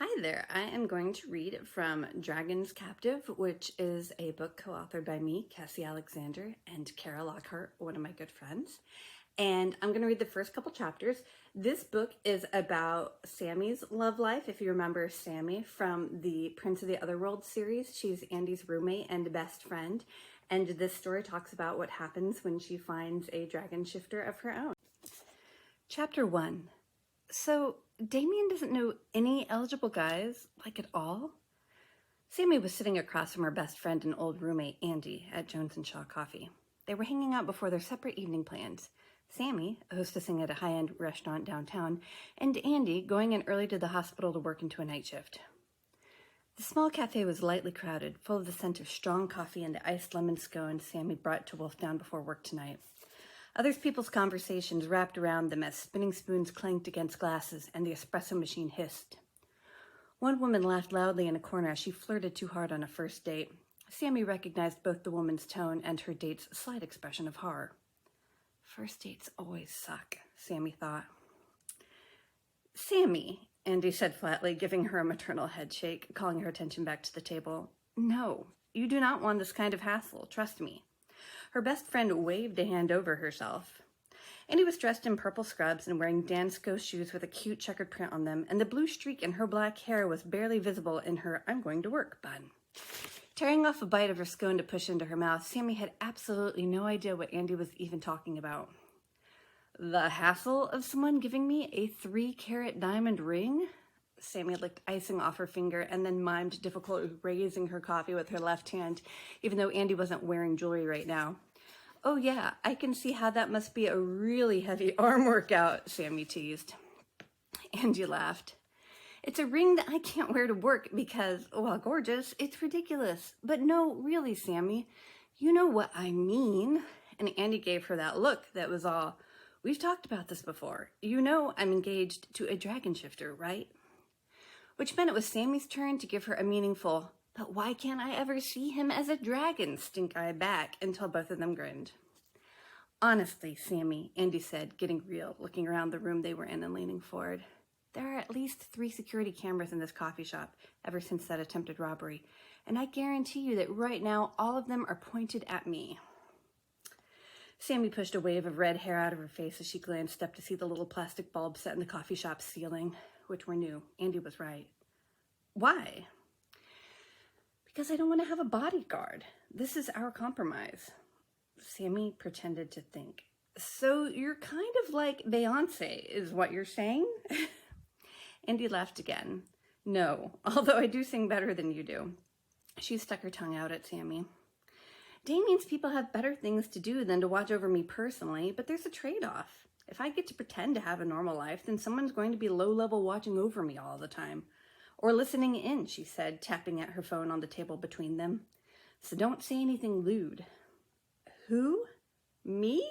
Hi there, I am going to read from Dragon's Captive, which is a book co-authored by me, Cassie Alexander, and Kara Lockhart, one of my good friends. And I'm going to read the first couple chapters. This book is about Sammy's love life. If you remember Sammy from the Prince of the Otherworld series, she's Andy's roommate and best friend. And this story talks about what happens when she finds a dragon shifter of her own. Chapter 1. So, Damien doesn't know any eligible guys, like at all? Sammy was sitting across from her best friend and old roommate, Andy, at Jones & Shaw Coffee. They were hanging out before their separate evening plans. Sammy, hostessing at a high-end restaurant downtown, and Andy going in early to the hospital to work into a night shift. The small cafe was lightly crowded, full of the scent of strong coffee and the iced lemon scones Sammy brought to wolf down before work tonight. Other people's conversations wrapped around them as spinning spoons clanked against glasses and the espresso machine hissed. One woman laughed loudly in a corner as she flirted too hard on a first date. Sammy recognized both the woman's tone and her date's slight expression of horror. First dates always suck, Sammy thought. Sammy, Andy said flatly, giving her a maternal head shake, calling her attention back to the table. No, you do not want this kind of hassle, trust me. Her best friend waved a hand over herself. Andy was dressed in purple scrubs and wearing Dansko shoes with a cute checkered print on them, and the blue streak in her black hair was barely visible in her I'm going to work bun. Tearing off a bite of her scone to push into her mouth, Sammy had absolutely no idea what Andy was even talking about. The hassle of someone giving me a 3-carat diamond ring? Sammy licked icing off her finger and then mimed difficultly raising her coffee with her left hand, even though Andy wasn't wearing jewelry right now. Oh yeah, I can see how that must be a really heavy arm workout, Sammy teased. Andy laughed. It's a ring that I can't wear to work because, while gorgeous, it's ridiculous. But no, really, Sammy, you know what I mean. And Andy gave her that look that was all, we've talked about this before. You know I'm engaged to a dragon shifter, right? Which meant it was Sammy's turn to give her a meaningful, but why can't I ever see him as a dragon, stink-eye back, until both of them grinned. Honestly, Sammy, Andy said, getting real, looking around the room they were in and leaning forward. There are at least 3 security cameras in this coffee shop ever since that attempted robbery, and I guarantee you that right now all of them are pointed at me. Sammy pushed a wave of red hair out of her face as she glanced up to see the little plastic bulbs set in the coffee shop's ceiling, which were new. Andy was right. Why? Because I don't want to have a bodyguard. This is our compromise. Sammy pretended to think. So you're kind of like Beyonce, is what you're saying? Andy laughed again. No, although I do sing better than you do. She stuck her tongue out at Sammy. Damien's people have better things to do than to watch over me personally, but there's a trade-off. If I get to pretend to have a normal life, then someone's going to be low-level watching over me all the time. Or listening in, she said, tapping at her phone on the table between them. So don't say anything lewd. Who? Me?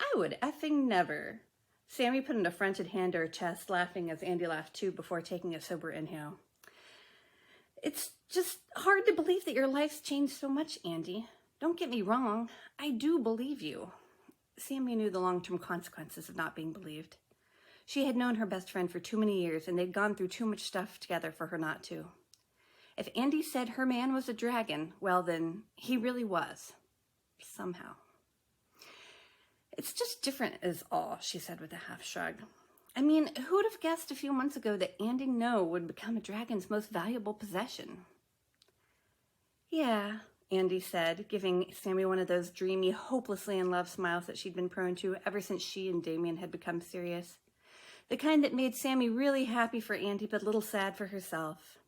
I would effing never. Sammy put an affronted hand to her chest, laughing as Andy laughed too before taking a sober inhale. It's just hard to believe that your life's changed so much, Andy. Don't get me wrong, I do believe you. Sammy knew the long-term consequences of not being believed. She had known her best friend for too many years, and they'd gone through too much stuff together for her not to. If Andy said her man was a dragon, well then, he really was. Somehow. It's just different is all, she said with a half shrug. I mean, who would have guessed a few months ago that Andy No would become a dragon's most valuable possession? Yeah, Andy said, giving Sammy one of those dreamy, hopelessly in love smiles that she'd been prone to ever since she and Damien had become serious. The kind that made Sammy really happy for Andy, but a little sad for herself.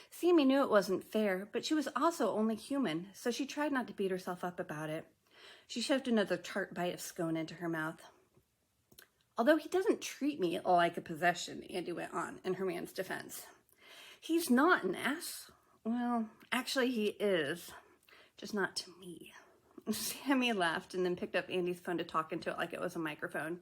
Sammy knew it wasn't fair, but she was also only human, so she tried not to beat herself up about it. She shoved another tart bite of scone into her mouth. Although he doesn't treat me like a possession, Andy went on, in her man's defense. He's not an ass. Well, actually he is. Just not to me. Sammy laughed and then picked up Andy's phone to talk into it like it was a microphone.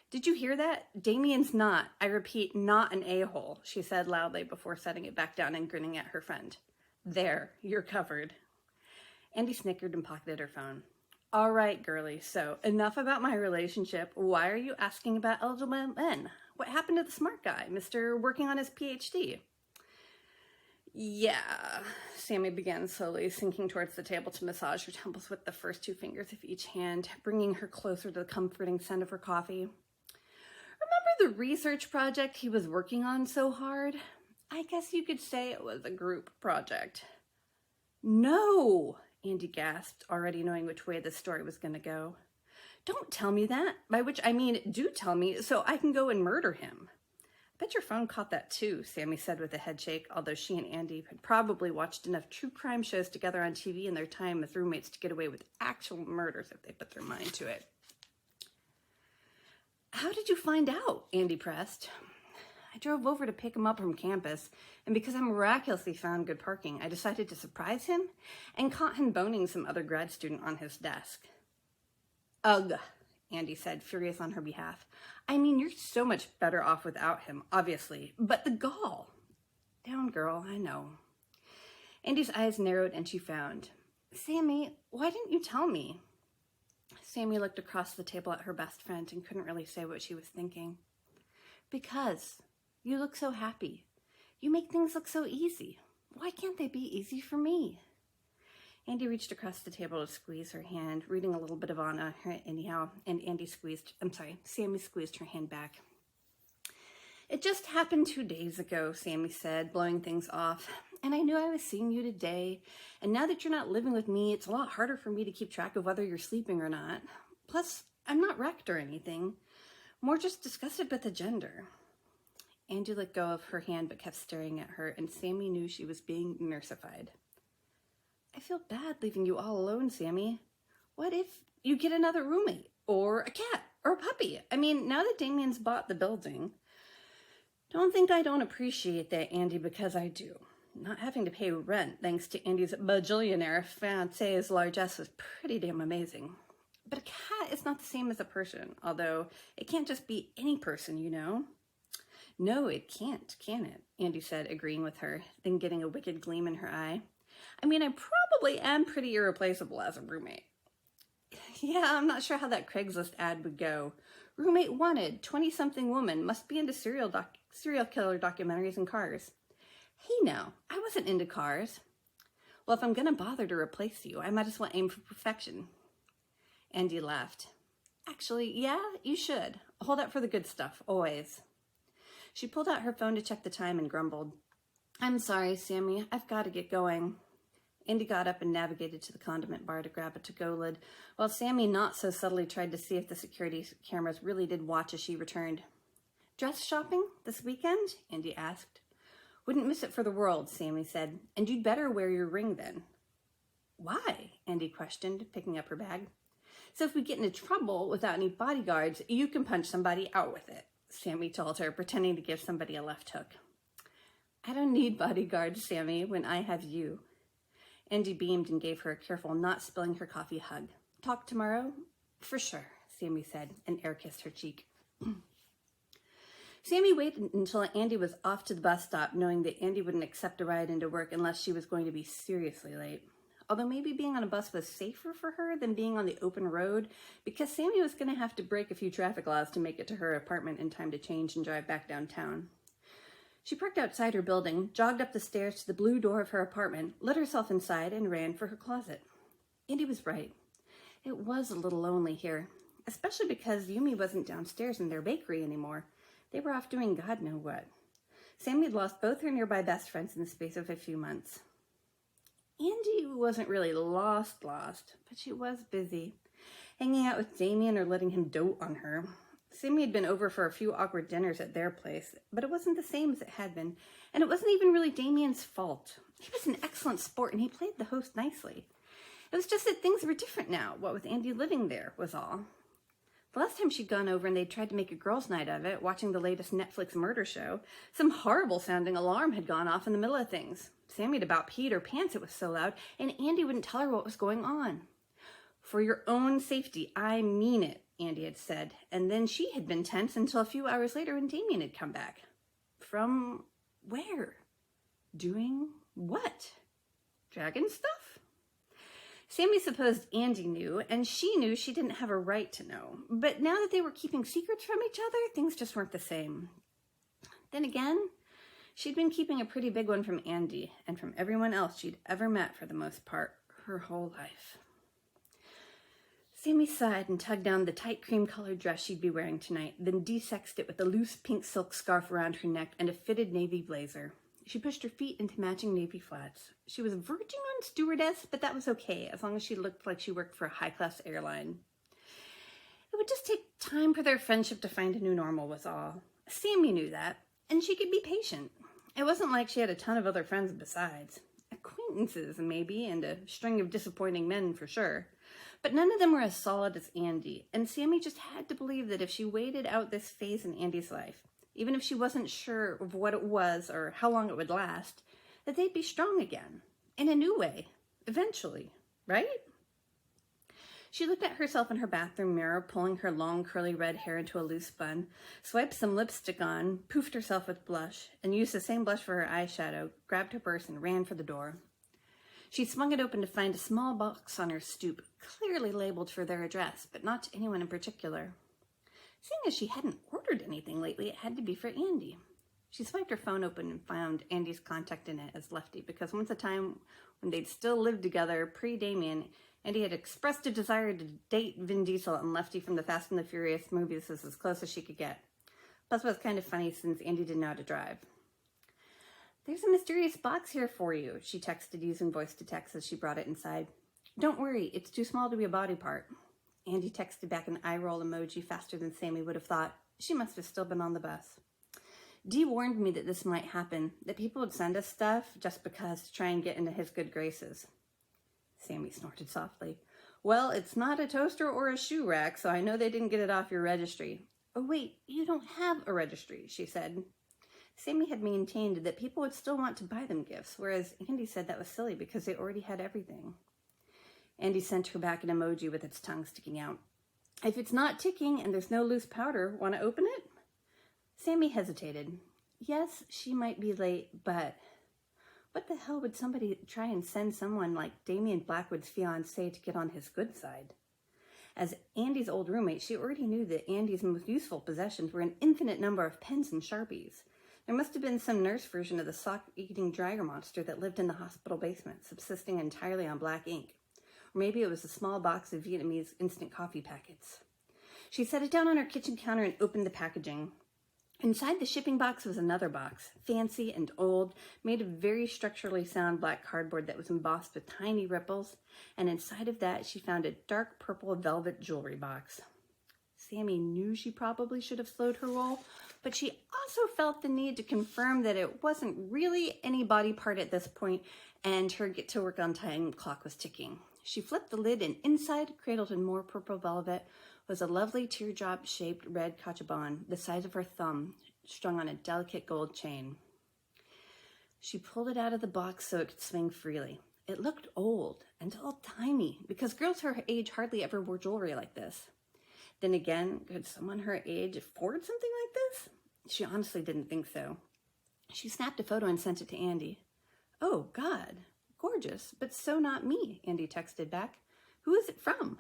Did you hear that? Damien's not, I repeat, not an a-hole, she said loudly before setting it back down and grinning at her friend. There, you're covered. Andy snickered and pocketed her phone. All right, girlie, so enough about my relationship. Why are you asking about eligible men? What happened to the smart guy, Mr. working on his PhD? Yeah, Sammy began slowly, sinking towards the table to massage her temples with the first two fingers of each hand, bringing her closer to the comforting scent of her coffee. Remember the research project he was working on so hard? I guess you could say it was a group project. No, Andy gasped, already knowing which way the story was going to go. Don't tell me that, by which I mean do tell me so I can go and murder him. I bet your phone caught that too, Sammy said with a head shake, although she and Andy had probably watched enough true crime shows together on TV in their time as roommates to get away with actual murders if they put their mind to it. How did you find out? Andy pressed. I drove over to pick him up from campus, and because I miraculously found good parking, I decided to surprise him and caught him boning some other grad student on his desk. Ugh, Andy said, furious on her behalf. I mean, you're so much better off without him, obviously, but the gall. Down, girl, I know. Andy's eyes narrowed and she frowned. Sammy, why didn't you tell me? Sammy looked across the table at her best friend and couldn't really say what she was thinking. Because you look so happy. You make things look so easy. Why can't they be easy for me? Andy reached across the table to squeeze her hand, reading a little bit of Anna anyhow, and Sammy squeezed her hand back. It just happened 2 days ago, Sammy said, blowing things off. And I knew I was seeing you today. And now that you're not living with me, it's a lot harder for me to keep track of whether you're sleeping or not. Plus, I'm not wrecked or anything. More just disgusted with the gender. Andy let go of her hand but kept staring at her, and Sammy knew she was being nursified. I feel bad leaving you all alone, Sammy. What if you get another roommate, or a cat, or a puppy? I mean, now that Damien's bought the building. Don't think I don't appreciate that, Andy, because I do. Not having to pay rent thanks to Andy's bajillionaire fiancé's largesse was pretty damn amazing. But a cat is not the same as a person, although it can't just be any person, you know? No, it can't, can it? Andy said, agreeing with her, then getting a wicked gleam in her eye. I mean, I probably am pretty irreplaceable as a roommate. Yeah, I'm not sure how that Craigslist ad would go. Roommate wanted, 20-something woman, must be into serial killer documentaries and cars. Hey now, I wasn't into cars. Well, if I'm going to bother to replace you, I might as well aim for perfection. Andy laughed. Actually, yeah, you should. Hold out for the good stuff, always. She pulled out her phone to check the time and grumbled. I'm sorry, Sammy, I've got to get going. Andy got up and navigated to the condiment bar to grab a to-go lid, while Sammy not so subtly tried to see if the security cameras really did watch as she returned. Dress shopping this weekend? Andy asked. Wouldn't miss it for the world, Sammy said, and you'd better wear your ring then. Why? Andy questioned, picking up her bag. So if we get into trouble without any bodyguards, you can punch somebody out with it, Sammy told her, pretending to give somebody a left hook. I don't need bodyguards, Sammy, when I have you. Andy beamed and gave her a careful, not spilling her coffee hug. Talk tomorrow? For sure, Sammy said, and air-kissed her cheek. Sammy waited until Andy was off to the bus stop, knowing that Andy wouldn't accept a ride into work unless she was going to be seriously late. Although maybe being on a bus was safer for her than being on the open road, because Sammy was going to have to break a few traffic laws to make it to her apartment in time to change and drive back downtown. She parked outside her building, jogged up the stairs to the blue door of her apartment, let herself inside, and ran for her closet. Andy was right. It was a little lonely here, especially because Yumi wasn't downstairs in their bakery anymore. They were off doing God knew what. Sammy had lost both her nearby best friends in the space of a few months. Andy wasn't really lost, but she was busy, hanging out with Damien or letting him dote on her. Sammy had been over for a few awkward dinners at their place, but it wasn't the same as it had been, and it wasn't even really Damien's fault. He was an excellent sport, and he played the host nicely. It was just that things were different now, what with Andy living there, was all. The last time she'd gone over and they'd tried to make a girls' night of it, watching the latest Netflix murder show, some horrible-sounding alarm had gone off in the middle of things. Sammy had about peed her pants, it was so loud, and Andy wouldn't tell her what was going on. For your own safety, I mean it, Andy had said, and then she had been tense until a few hours later when Damien had come back. From where? Doing what? Dragon stuff? Sammy supposed Andy knew, and she knew she didn't have a right to know. But now that they were keeping secrets from each other, things just weren't the same. Then again, She'd been keeping a pretty big one from Andy, and from everyone else she'd ever met for the most part, her whole life. Sammy sighed and tugged down the tight cream-colored dress she'd be wearing tonight, then desexed it with a loose pink silk scarf around her neck and a fitted navy blazer. She pushed her feet into matching navy flats. She was verging on stewardess, but that was okay, as long as she looked like she worked for a high-class airline. It would just take time for their friendship to find a new normal was all. Sammy knew that, and she could be patient. It wasn't like she had a ton of other friends besides. Acquaintances, maybe, and a string of disappointing men for sure. But none of them were as solid as Andy, and Sammy just had to believe that if she waited out this phase in Andy's life, even if she wasn't sure of what it was or how long it would last, that they'd be strong again, in a new way, eventually, right? She looked at herself in her bathroom mirror, pulling her long curly red hair into a loose bun, swiped some lipstick on, poofed herself with blush, and used the same blush for her eyeshadow, grabbed her purse, and ran for the door. She swung it open to find a small box on her stoop, clearly labeled for their address, but not to anyone in particular. Seeing as she hadn't ordered anything lately, it had to be for Andy. She swiped her phone open and found Andy's contact in it as Lefty, because once a time when they'd still lived together, pre-Damien, Andy had expressed a desire to date Vin Diesel, and Lefty from the Fast and the Furious movies was as close as she could get. Plus, it was kind of funny since Andy didn't know how to drive. "There's a mysterious box here for you," she texted using voice-to-text as she brought it inside. "Don't worry, it's too small to be a body part." Andy texted back an eye-roll emoji faster than Sammy would have thought. She must have still been on the bus. "Dee warned me that this might happen, that people would send us stuff just because to try and get into his good graces." Sammy snorted softly. "Well, it's not a toaster or a shoe rack, so I know they didn't get it off your registry." "Oh, wait, you don't have a registry," she said. Sammy had maintained that people would still want to buy them gifts, whereas Andy said that was silly because they already had everything. Andy sent her back an emoji with its tongue sticking out. "If it's not ticking and there's no loose powder, want to open it?" Sammy hesitated. Yes, she might be late, but what the hell would somebody try and send someone like Damien Blackwood's fiancé to get on his good side? As Andy's old roommate, she already knew that Andy's most useful possessions were an infinite number of pens and Sharpies. There must have been some nurse version of the sock-eating dragger monster that lived in the hospital basement, subsisting entirely on black ink. Or maybe it was a small box of Vietnamese instant coffee packets. She set it down on her kitchen counter and opened the packaging. Inside the shipping box was another box, fancy and old, made of very structurally sound black cardboard that was embossed with tiny ripples, and inside of that she found a dark purple velvet jewelry box. Sammy knew she probably should have slowed her roll, but she also felt the need to confirm that it wasn't really any body part at this point, and her get-to-work-on-time clock was ticking. She flipped the lid, and inside, cradled in more purple velvet, was a lovely teardrop-shaped red cachabon, the size of her thumb, strung on a delicate gold chain. She pulled it out of the box so it could swing freely. It looked old and old-timey, because girls her age hardly ever wore jewelry like this. Then again, could someone her age afford something like this? She honestly didn't think so. She snapped a photo and sent it to Andy. "Oh, God, gorgeous, but so not me," Andy texted back. "Who is it from?"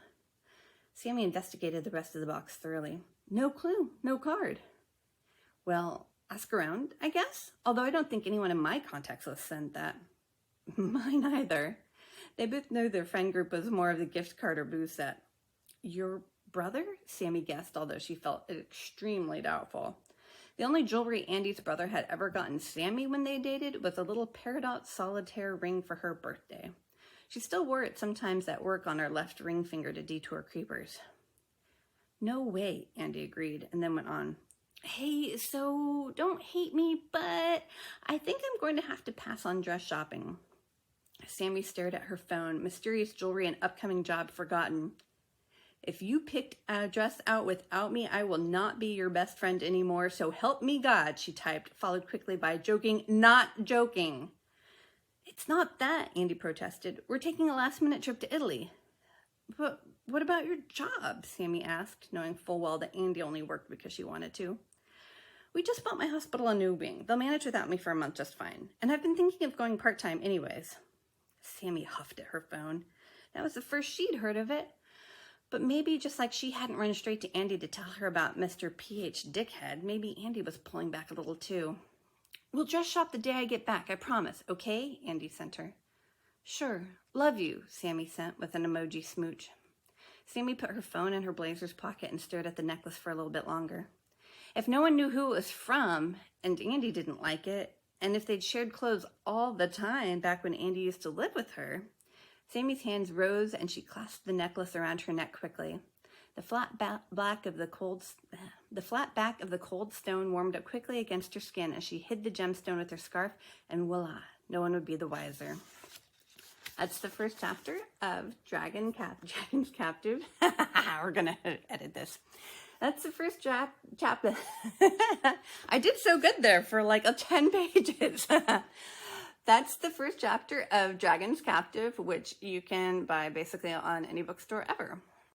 Sammy investigated the rest of the box thoroughly. "No clue, no card." "Well, ask around, I guess, although I don't think anyone in my contacts list sent that." "Mine either." They both knew their friend group was more of the gift card or booze set. "Your brother?" Sammy guessed, although she felt extremely doubtful. The only jewelry Andy's brother had ever gotten Sammy when they dated was a little peridot solitaire ring for her birthday. She still wore it sometimes at work on her left ring finger to detour creepers. "No way," Andy agreed, and then went on. "Hey, so don't hate me, but I think I'm going to have to pass on dress shopping." Sammy stared at her phone, mysterious jewelry and upcoming job forgotten. "If you picked a dress out without me, I will not be your best friend anymore, so help me God," she typed, followed quickly by joking, "not joking." "It's not that," Andy protested. "We're taking a last-minute trip to Italy." "But what about your job?" Sammy asked, knowing full well that Andy only worked because she wanted to. "We just bought my hospital a new wing. They'll manage without me for a month just fine. And I've been thinking of going part-time anyways." Sammy huffed at her phone. That was the first she'd heard of it. But maybe just like she hadn't run straight to Andy to tell her about Mr. PH Dickhead, maybe Andy was pulling back a little too. We'll dress shop the day I get back, I promise, okay? Andy sent her. Sure. Love you, Sammy sent with an emoji smooch. Sammy put her phone in her blazer's pocket and stared at the necklace for a little bit longer. If no one knew who it was from, and Andy didn't like it, and if they'd shared clothes all the time back when Andy used to live with her, Sammy's hands rose and she clasped the necklace around her neck quickly. The flat back of the cold stone warmed up quickly against her skin as she hid the gemstone with her scarf, and voila, no one would be the wiser. That's the first chapter of Dragon's Captive. We're gonna edit this. That's the first chapter. I did so good there for like 10 pages. That's the first chapter of Dragon's Captive, which you can buy basically on any bookstore ever.